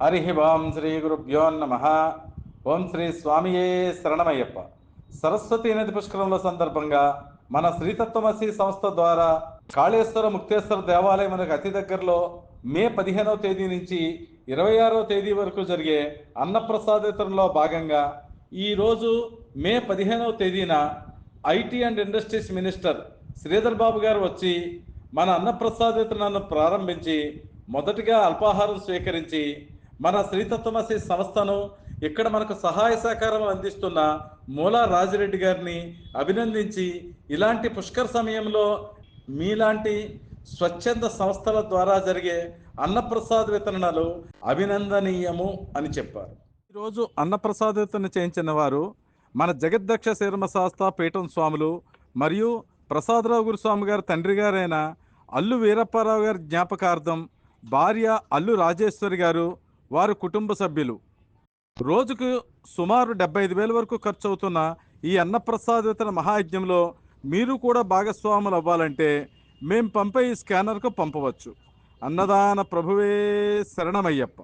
హరి ఓం శ్రీ గురుభ్యో నమ. ఓం శ్రీ స్వామియే శరణమయ్యప్ప. సరస్వతి నది పుష్కరంలో సందర్భంగా మన శ్రీతత్వమసి సంస్థ ద్వారా కాళేశ్వర ముక్తేశ్వర దేవాలయం మనకు అతి దగ్గరలో మే 15వ తేదీ నుంచి 26వ తేదీ వరకు జరిగే అన్నప్రసాద వితరణలో భాగంగా ఈరోజు మే 15వ తేదీన IT and industries minister Sridhar Babu గారు వచ్చి మన అన్నప్రసాద వితరణను ప్రారంభించి మొదటిగా అల్పాహారం స్వీకరించి మన శ్రీతత్వమసి సంస్థను ఇక్కడ మనకు సహాయ సహకారం అందిస్తున్న మూలా రాజిరెడ్డి గారిని అభినందించి, ఇలాంటి పుష్కర సమయంలో మీలాంటి స్వచ్ఛంద సంస్థల ద్వారా జరిగే అన్నప్రసాద వితరణలు అభినందనీయము అని చెప్పారు. ఈరోజు అన్నప్రసాద వితరణ చేయించిన వారు మన జగద్దక్ష శీర్మ శాస్త్ర పీఠం స్వాములు మరియు ప్రసాదరావు గురుస్వామి గారి తండ్రి గారైన అల్లు వీరప్పారావు గారి జ్ఞాపకార్థం భార్య అల్లు రాజేశ్వరి గారు, వారి కుటుంబ సభ్యులు. రోజుకు సుమారు 75,000 వరకు ఖర్చు అవుతున్న ఈ అన్నప్రసాద వితరణ మహాయజ్ఞంలో మీరు కూడా భాగస్వాములు అవ్వాలంటే మేము పంపే ఈ స్కానర్కు పంపవచ్చు. అన్నదాన ప్రభువే శరణమయ్యప్ప.